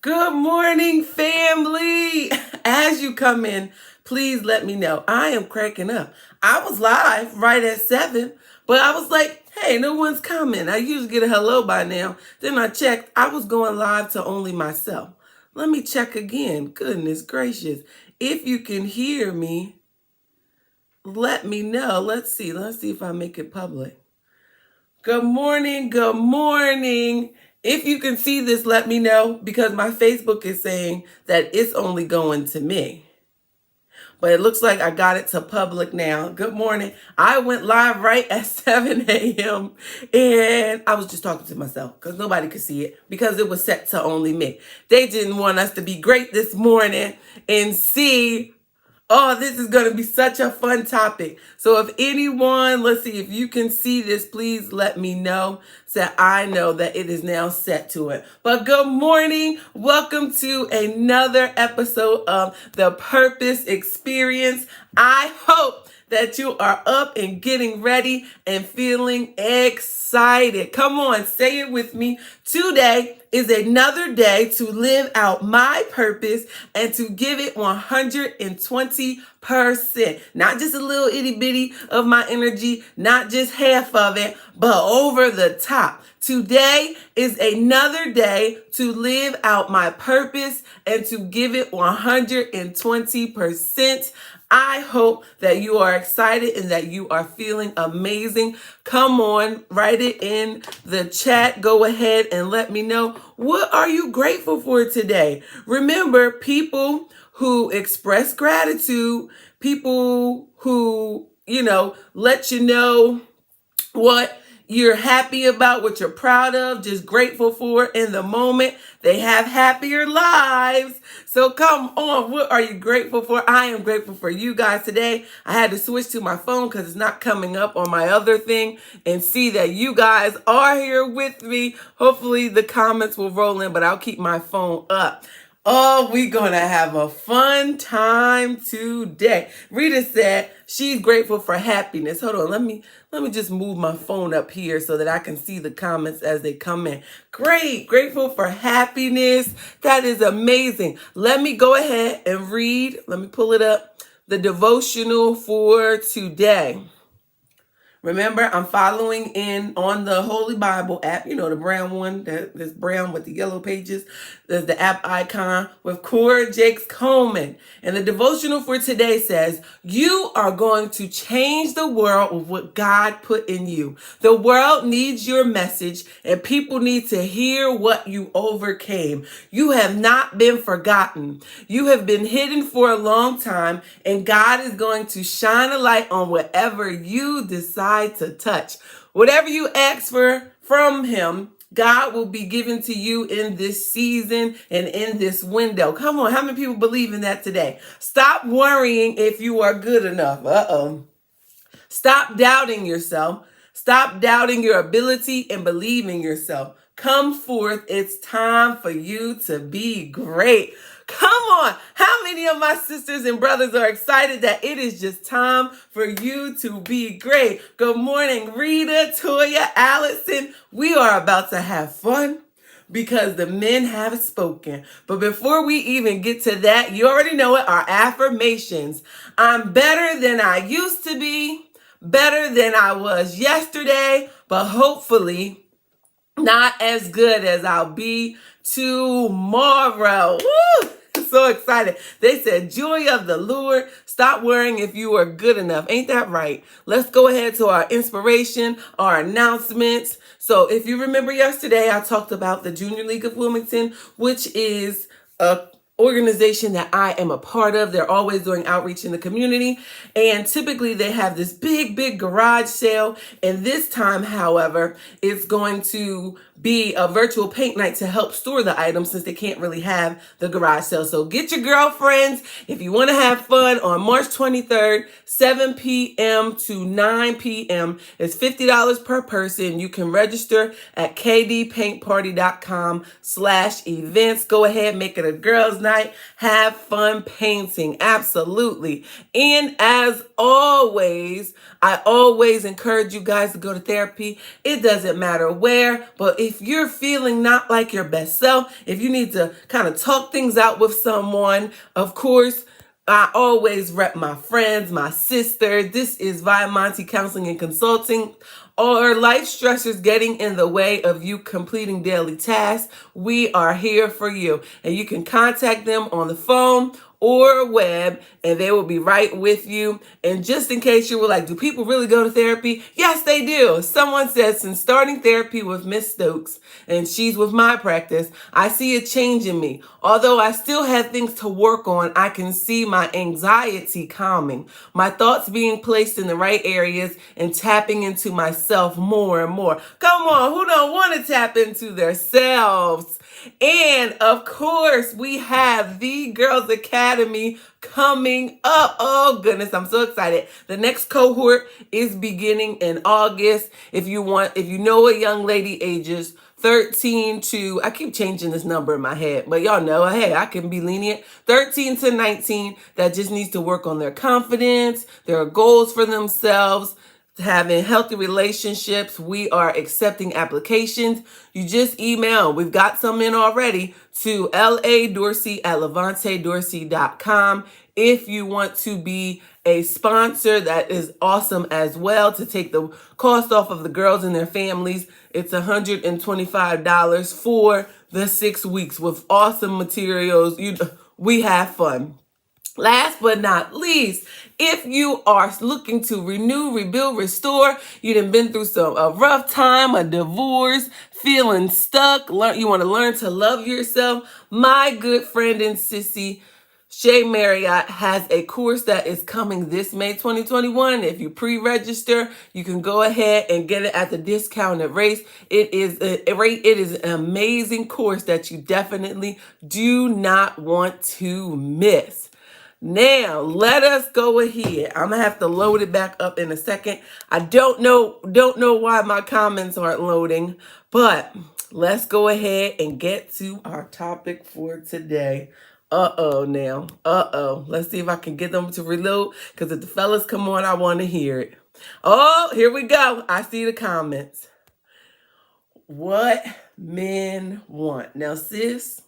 Good morning, family. As you come in, please let me know. I am cracking up. I was live right at 7, but I was like, hey, no one's coming. I usually get a hello by now. Then I checked. I was going live to only myself. Let me check again. Goodness gracious. If you can hear me, let me know. Let's see. Let's see if I make it public. Good morning. Good morning. If you can see this, let me know because my Facebook is saying that it's only going to me. But it looks like I got it to public now. Good morning. I went live right at 7 a.m. and I was just talking to myself because nobody could see it because it was set to only me. They didn't want us to be great this morning and see. Oh, this is going to be such a fun topic. So if anyone, let's see, if you can see this, please let me know so I know that it is now set to it. But good morning. Welcome to another episode of The Purpose Experience. I hope that you are up and getting ready and feeling excited. Come on, say it with me. Today is another day to live out my purpose and to give it 120%. Not just a little itty bitty of my energy, not just half of it, but over the top. Today is another day to live out my purpose and to give it 120%. I hope that you are excited and that you are feeling amazing. Come on, write it in the chat. Go ahead and let me know, what are you grateful for today? Remember, people who express gratitude, people who, let you know what you're happy about, what you're proud of, just grateful for in the moment. They have happier lives. So come on, what are you grateful for? I am grateful for you guys today. I had to switch to my phone because it's not coming up on my other thing and see that you guys are here with me. Hopefully the comments will roll in, but I'll keep my phone up. Oh, we're going to have a fun time today. Rita said she's grateful for happiness. Hold on, let me just move my phone up here so that I can see the comments as they come in. Great, grateful for happiness. That is amazing. Let me go ahead and read. Let me pull it up. The devotional for today. Remember, I'm following in on the Holy Bible app, the brown one, that's brown with the yellow pages. There's the app icon with Cora Jakes Coleman. And the devotional for today says, you are going to change the world with what God put in you. The world needs your message and people need to hear what you overcame. You have not been forgotten. You have been hidden for a long time and God is going to shine a light on whatever you decide to touch. Whatever you ask for from him, God will be given to you in this season and in this window. Come on, how many people believe in that today? Stop worrying if you are good enough. Stop doubting yourself. Stop doubting your ability and believe in yourself. Come forth. It's time for you to be great. Come on. How many of my sisters and brothers are excited that it is just time for you to be great? Good morning, Rita, Toya, Allison. We are about to have fun because the men have spoken. But before we even get to that, you already know it, our affirmations. I'm better than I used to be, better than I was yesterday, but hopefully not as good as I'll be tomorrow. Woo! So excited. They said, joy of the Lord. Stop worrying if you are good enough. Ain't that right? Let's go ahead to our inspiration, our announcements. So if you remember yesterday, I talked about the Junior League of Wilmington, which is a organization that I am a part of. They're always doing outreach in the community. And typically they have this big garage sale. And this time, however, it's going to be a virtual paint night to help store the items since they can't really have the garage sale. So get your girlfriends if you want to have fun on March 23rd, 7 p.m. to 9 p.m. It's $50 per person. You can register at kdpaintparty.com/events. Go ahead, make it a girls' night. Have fun painting. Absolutely. And as always, I always encourage you guys to go to therapy. It doesn't matter where, but if if you're feeling not like your best self, if you need to kind of talk things out with someone, of course, I always rep my friends, my sister. This is Viamonte Counseling and Consulting. Or life stressors getting in the way of you completing daily tasks, we are here for you. And you can contact them on the phone or web, and they will be right with you. And just in case you were like, do people really go to therapy? Yes, they do. Someone says, since starting therapy with Miss Stokes, and she's with my practice, I see a change in me. Although I still have things to work on, I can see my anxiety calming, my thoughts being placed in the right areas, and tapping into myself more and more. Come on, who don't want to tap into their selves? And of course, we have the Girls Academy coming up. Oh goodness, I'm so excited. The next cohort is beginning in August. If you know a young lady ages 13 to, I keep changing this number in my head, but y'all know, hey, I can be lenient. 13 to 19 that just needs to work on their confidence, their goals for themselves, having healthy relationships. We are accepting applications. You just email. We've got some in already to ladorsey@levantedorsey.com. If you want to be a sponsor, that is awesome as well, to take the cost off of the girls and their families. It's $125 for the 6 weeks with awesome materials. We have fun. Last but not least, if you are looking to renew, rebuild, restore, you done been through a rough time, a divorce, feeling stuck, you want to learn to love yourself, my good friend and sissy, Shay Marriott, has a course that is coming this May 2021. If you pre-register, you can go ahead and get it at the discounted rate. It is an amazing course that you definitely do not want to miss. Now, let us go ahead. I'm going to have to load it back up in a second. I don't know why my comments aren't loading, but let's go ahead and get to our topic for today. Now. Let's see if I can get them to reload, because if the fellas come on, I want to hear it. Oh, here we go. I see the comments. What men want. Now, sis,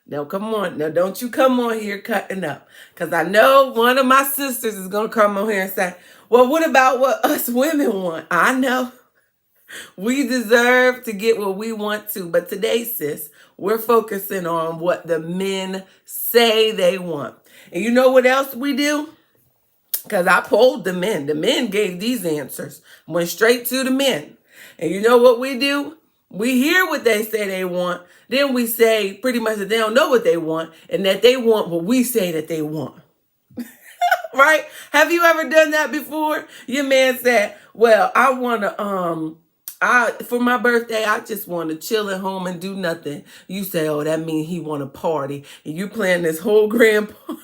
now, come on. Now, don't you come on here cutting up. Because I know one of my sisters is going to come on here and say, well, what about what us women want? I know. We deserve to get what we want to. But today, sis, we're focusing on what the men say they want. And you know what else we do? Because I polled the men. The men gave these answers. Went straight to the men. And you know what we do? We hear what they say they want. Then we say pretty much that they don't know what they want and that they want what we say that they want. Right? Have you ever done that before? Your man said, well, I want to, for my birthday, I just want to chill at home and do nothing. You say, oh, that means he want to party. And you plan this whole grand party.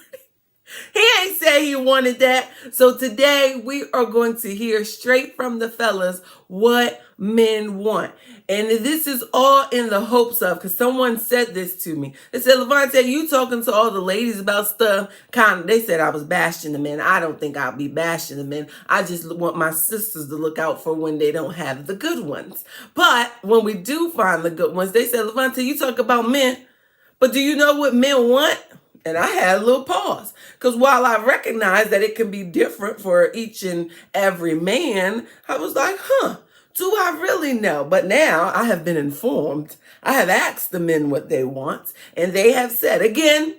He ain't say he wanted that. So today we are going to hear straight from the fellas what men want. And this is all in the hopes of, because someone said this to me. They said, Levante, you talking to all the ladies about stuff. They said I was bashing the men. I don't think I'll be bashing the men. I just want my sisters to look out for when they don't have the good ones. But when we do find the good ones, they said, Levante, you talk about men, but do you know what men want? And I had a little pause, because while I recognize that it can be different for each and every man, I was like, do I really know? But now I have been informed. I have asked the men what they want, and they have said, again,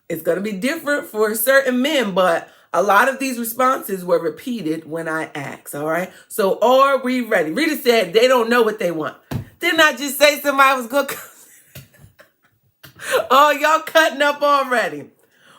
it's going to be different for certain men, but a lot of these responses were repeated when I asked, all right? So are we ready? Rita said they don't know what they want. Didn't I just say somebody was going to come? Oh, y'all cutting up already.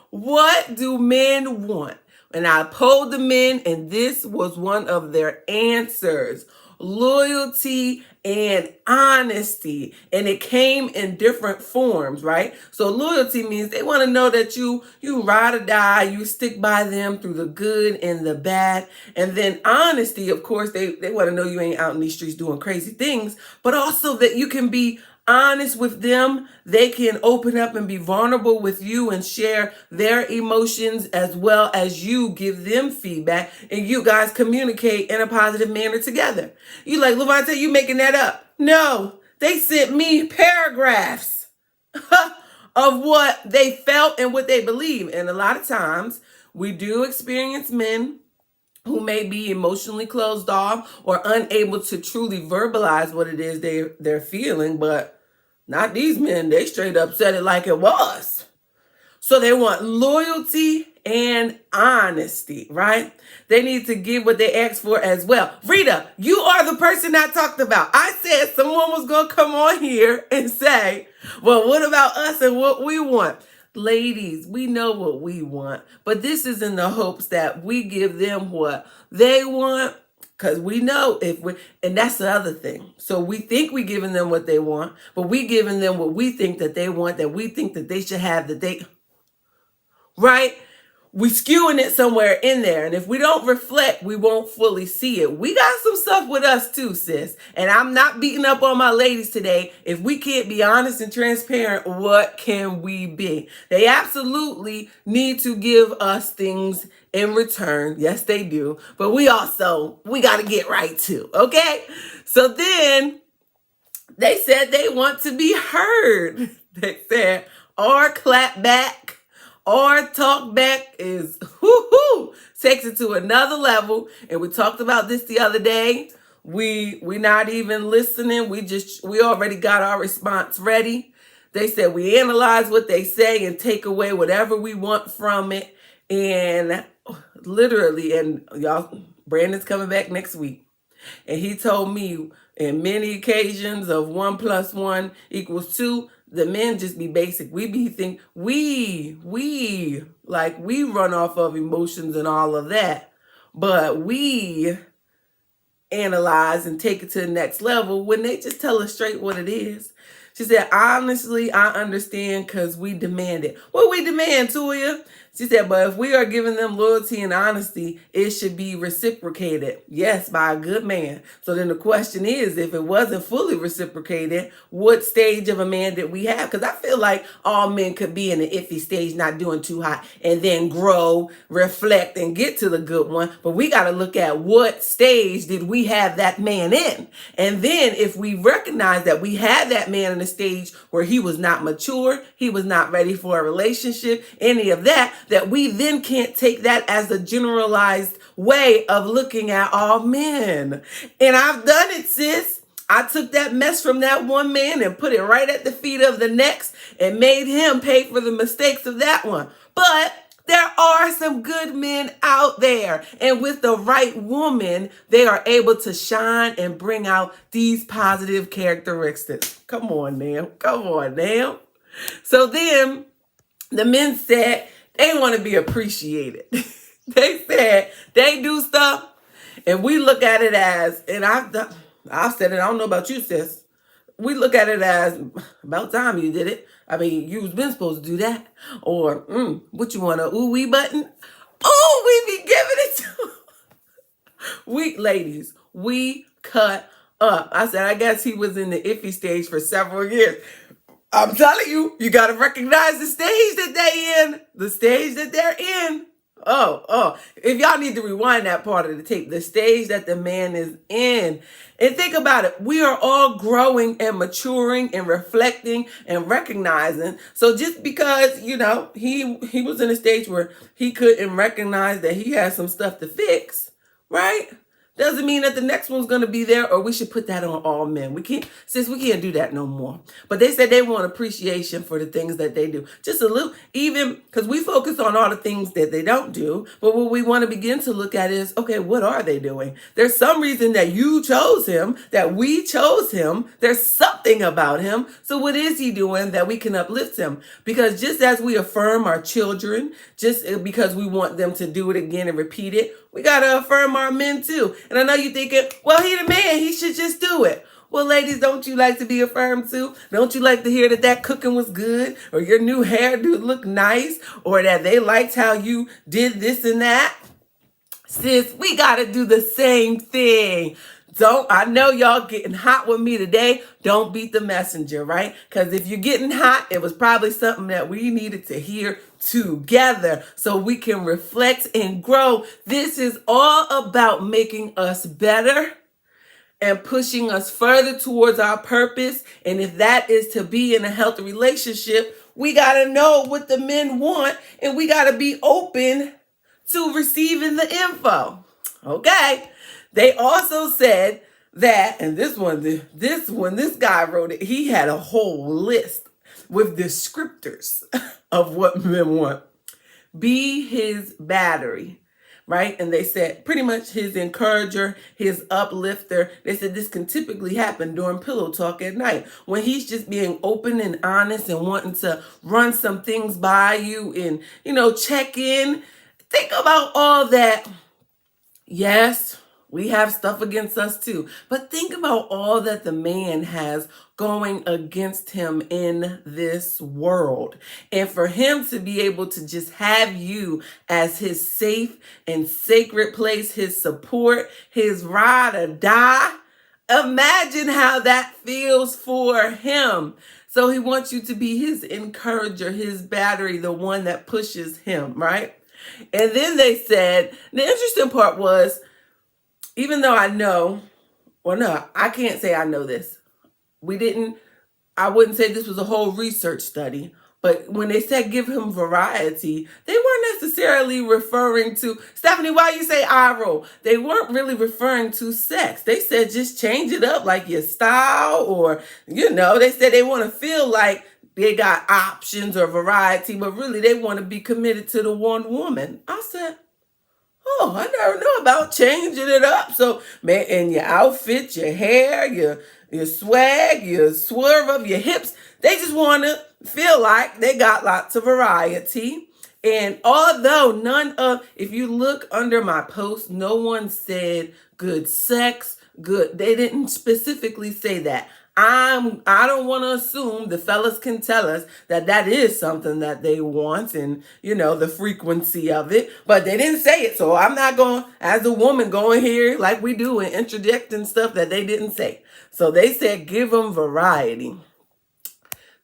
What do men want? And I polled the men, and this was one of their answers. Loyalty and honesty. And it came in different forms, right? So loyalty means they want to know that you ride or die, you stick by them through the good and the bad. And then honesty, of course, they want to know you ain't out in these streets doing crazy things, but also that you can be honest with them. They can open up and be vulnerable with you and share their emotions, as well as you give them feedback, and you guys communicate in a positive manner together. You like, Levante, you making that up? No, They sent me paragraphs of what they felt and what they believe. And a lot of times we do experience men who may be emotionally closed off or unable to truly verbalize what it is they're feeling, but not these men. They straight up said it like it was. So they want loyalty and honesty, right? They need to give what they ask for as well. Rita, you are the person I talked about. I said someone was going to come on here and say, well, what about us and what we want? Ladies, we know what we want, but this is in the hopes that we give them what they want, because we know and that's the other thing. So we think we're giving them what they want, but we giving them what we think that they want, that we think that they should have, right? We skewing it somewhere in there. And if we don't reflect, we won't fully see it. We got some stuff with us too, sis. And I'm not beating up on my ladies today. If we can't be honest and transparent, what can we be? They absolutely need to give us things in return. Yes, they do. But we got to get right too. Okay. So then they said they want to be heard. They said, or clap back. Or talk back is takes it to another level. And we talked about this the other day. We not even listening. We already got our response ready. They said we analyze what they say and take away whatever we want from it. And literally, and y'all, Brandon's coming back next week. And he told me in many occasions of 1 + 1 = 2, the men just be basic. We run off of emotions and all of that. But we analyze and take it to the next level when they just tell us straight what it is. She said, honestly, I understand because we demand it. What we demand, Toya? She said, but if we are giving them loyalty and honesty, it should be reciprocated. Yes, by a good man. So then the question is, if it wasn't fully reciprocated, what stage of a man did we have? Because I feel like all men could be in the iffy stage, not doing too hot, and then grow, reflect, and get to the good one. But we got to look at what stage did we have that man in? And then if we recognize that we had that man in a stage where he was not mature, he was not ready for a relationship, any of that, that we then can't take that as a generalized way of looking at all men. And I've done it, sis. I took that mess from that one man and put it right at the feet of the next and made him pay for the mistakes of that one. But there are some good men out there. And with the right woman, they are able to shine and bring out these positive characteristics. Come on now. Come on now. So then the men said they want to be appreciated. They said they do stuff and we look at it as, and I've said it, I don't know about you, sis. We look at it as, about time you did it. I mean, you've been supposed to do that. Or, what you want, a ooh-wee button? Oh, we be giving it to ladies, we cut up. I said, I guess he was in the iffy stage for several years. I'm telling you, you got to recognize the stage that they in, the stage that they're in. Oh, if y'all need to rewind that part of the tape, the stage that the man is in. And think about it. We are all growing and maturing and reflecting and recognizing. So just because, he was in a stage where he couldn't recognize that he had some stuff to fix, right? Doesn't mean that the next one's going to be there, or we should put that on all men. We can't do that no more. But they said they want appreciation for the things that they do. Just a little, even because we focus on all the things that they don't do. But what we want to begin to look at is, okay, what are they doing? There's some reason that you chose him, that we chose him. There's something about him. So what is he doing that we can uplift him? Because just as we affirm our children, just because we want them to do it again and repeat it, we got to affirm our men too. And I know you're thinking, well, he the man, he should just do it. Well, ladies, don't you like to be affirmed too? Don't you like to hear that cooking was good, or your new hairdo looked nice, or that they liked how you did this and that? Sis, we got to do the same thing. I know y'all getting hot with me today. Don't beat the messenger, right? Because if you're getting hot, it was probably something that we needed to hear together so we can reflect and grow. This is all about making us better and pushing us further towards our purpose. And if that is to be in a healthy relationship, we got to know what the men want, and we got to be open to receiving the info. Okay. They also said that, and this guy wrote it, he had a whole list with descriptors of what men want. Be his battery, right? And they said pretty much his encourager, his uplifter. They said this can typically happen during pillow talk at night when he's just being open and honest and wanting to run some things by you and, check in. Think about all that. Yes, we have stuff against us too, but think about all that the man has going against him in this world. And for him to be able to just have you as his safe and sacred place, his support, his ride or die, imagine how that feels for him. So he wants you to be his encourager, his battery, the one that pushes him, right? And then they said, the interesting part was, even though I can't say I know this. I wouldn't say this was a whole research study, but when they said give him variety, they weren't necessarily referring to, Stephanie, why you say eye roll? They weren't really referring to sex. They said just change it up, like your style, or, they said they want to feel like they got options or variety, but really they want to be committed to the one woman. I said, oh, I never know about changing it up. So, man, and your outfit, your hair, your swag, your swerve of your hips, they just want to feel like they got lots of variety. And although if you look under my post, no one said good sex, good. They didn't specifically say that. I don't want to assume the fellas can tell us that is something that they want and, the frequency of it, but they didn't say it. So I'm not going, as a woman, going here like we do and interjecting stuff that they didn't say. So they said, give them variety.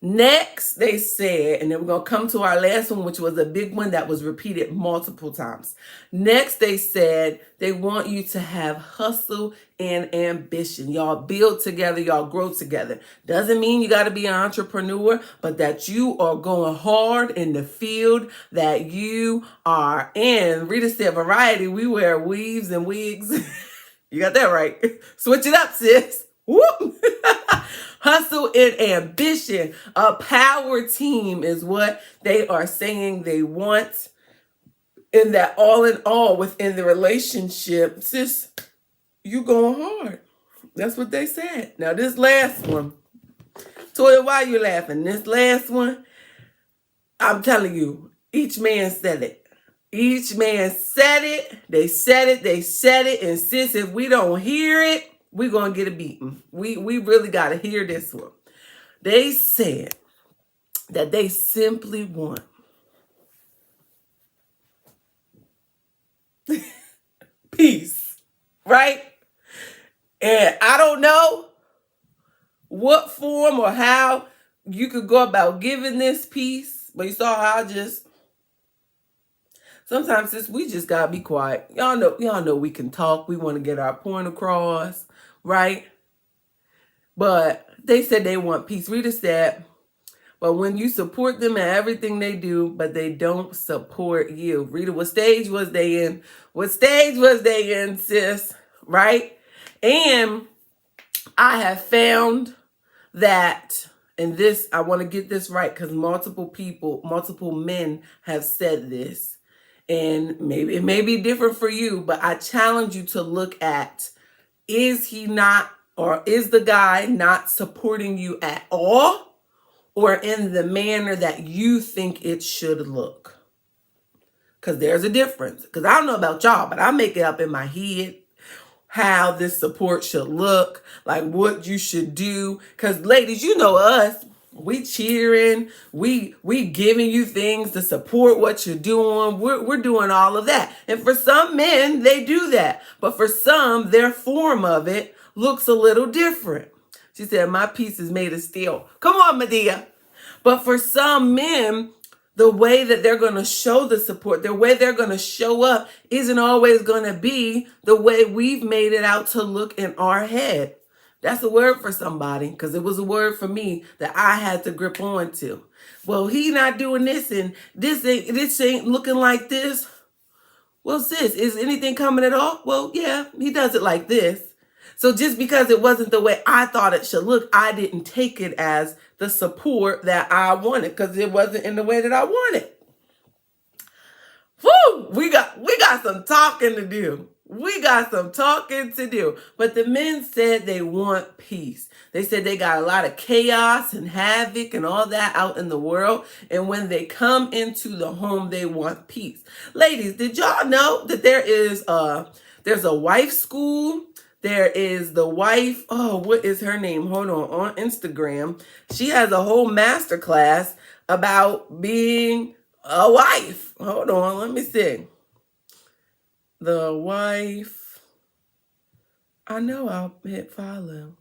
Next, they said, and then we're going to come to our last one, which was a big one that was repeated multiple times. Next, they said they want you to have hustle and ambition. Y'all build together, y'all grow together. Doesn't mean you got to be an entrepreneur, but that you are going hard in the field that you are in. Rita said variety, we wear weaves and wigs. You got that right. Switch it up, sis. Whoop. Hustle and ambition. A power team is what they are saying they want. And that all in all within the relationship, sis, you going hard. That's what they said. Now this last one, Toya, why are you laughing? This last one, I'm telling you, each man said it. Each man said it. They said it. They said it. And sis, if we don't hear it, we're going to get a beating. We really got to hear this one. They said that they simply want peace, right? And I don't know what form or how you could go about giving this peace, but you saw how sometimes we just got to be quiet. Y'all know we can talk. We want to get our point across. Right? But they said they want peace. Rita said, but when you support them in everything they do, but they don't support you. Rita, what stage was they in? What stage was they in, sis? Right? And I have found that, and this, I want to get this right because multiple men have said this. And maybe it may be different for you, but I challenge you to look at, is he not, or is the guy not supporting you at all, or in the manner that you think it should look? Because there's a difference. Because I don't know about y'all, but I make it up in my head how this support should look, like what you should do. Because ladies, you know us. We cheering, we giving you things to support what you're doing. We're doing all of that. And for some men, they do that. But for some, their form of it looks a little different. She said, my piece is made of steel. Come on, Medea. But for some men, the way that they're going to show the support, the way they're going to show up isn't always going to be the way we've made it out to look in our head. That's a word for somebody, because it was a word for me that I had to grip on to. Well, he not doing this, and this ain't looking like this. Well, sis, is anything coming at all? Well, yeah, he does it like this. So just because it wasn't the way I thought it should look, I didn't take it as the support that I wanted, because it wasn't in the way that I wanted. Woo! We got some talking to do. We got some talking to do. But the men said they want peace. They said they got a lot of chaos and havoc and all that out in the world. And when they come into the home, they want peace. Ladies, did y'all know that there's a wife school? There is the wife, what is her name? Hold on Instagram. She has a whole master class about being a wife. Hold on, let me see. The wife. I know I'll hit follow.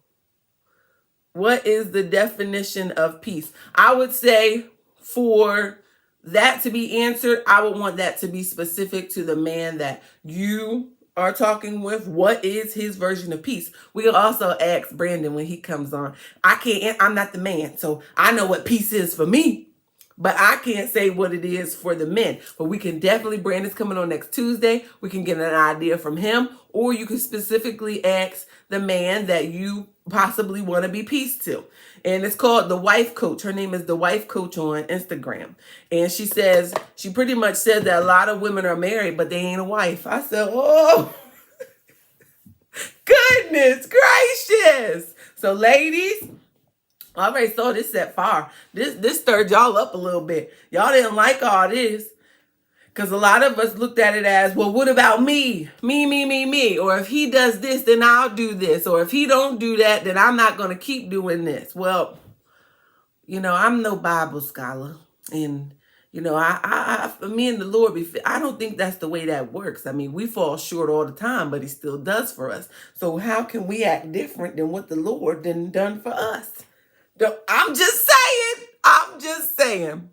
What is the definition of peace? I would say for that to be answered, I would want that to be specific to the man that you are talking with. What is his version of peace? We'll also ask Brandon when he comes on. I'm not the man, so I know what peace is for me, but I can't say what it is for the men. But we can definitely, Brandon's coming on next Tuesday. We can get an idea from him, or you can specifically ask the man that you possibly want to be peace to. And it's called The Wife Coach. Her name is The Wife Coach on Instagram. And she pretty much said that a lot of women are married, but they ain't a wife. I said, oh, goodness gracious. So ladies, I already saw this set fire. This stirred y'all up a little bit. Y'all didn't like all this. Because a lot of us looked at it as, well, what about me? Me. Or if he does this, then I'll do this. Or if he don't do that, then I'm not going to keep doing this. Well, I'm no Bible scholar. And, me and the Lord, I don't think that's the way that works. I mean, we fall short all the time, but he still does for us. So how can we act different than what the Lord done for us? I'm just saying.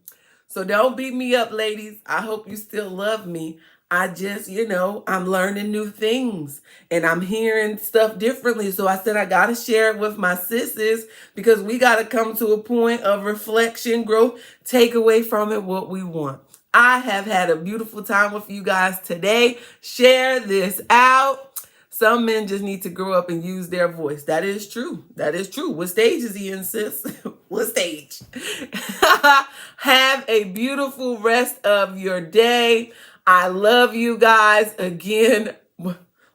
So don't beat me up, ladies. I hope you still love me. I just, I'm learning new things and I'm hearing stuff differently. So I said, I got to share it with my sisters, because we got to come to a point of reflection, growth, take away from it what we want. I have had a beautiful time with you guys today. Share this out. Some men just need to grow up and use their voice. That is true. What stage is he in, sis? What stage? Have a beautiful rest of your day. I love you guys. Again,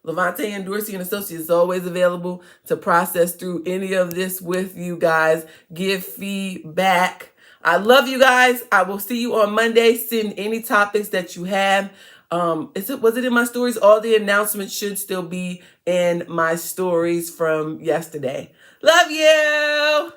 Levante and Dorsey and Associates is always available to process through any of this with you guys. Give feedback. I love you guys. I will see you on Monday. Send any topics that you have. Was it in my stories? All the announcements should still be in my stories from yesterday. Love you.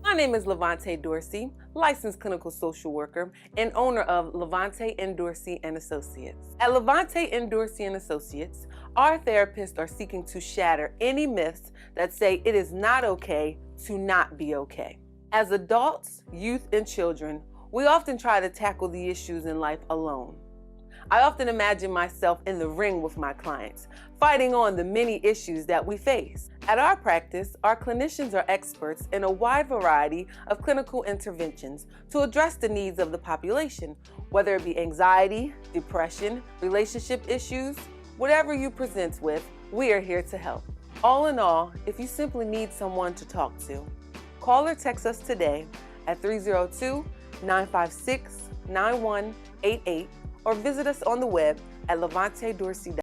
My name is Levante Dorsey, licensed clinical social worker and owner of Levante and Dorsey and Associates. At Levante and Dorsey and Associates, our therapists are seeking to shatter any myths that say it is not okay to not be okay. As adults, youth, and children, we often try to tackle the issues in life alone. I often imagine myself in the ring with my clients, fighting on the many issues that we face. At our practice, our clinicians are experts in a wide variety of clinical interventions to address the needs of the population, whether it be anxiety, depression, relationship issues, whatever you present with, we are here to help. All in all, if you simply need someone to talk to, call or text us today at 302-956-9188 or visit us on the web at levantedorsey.com.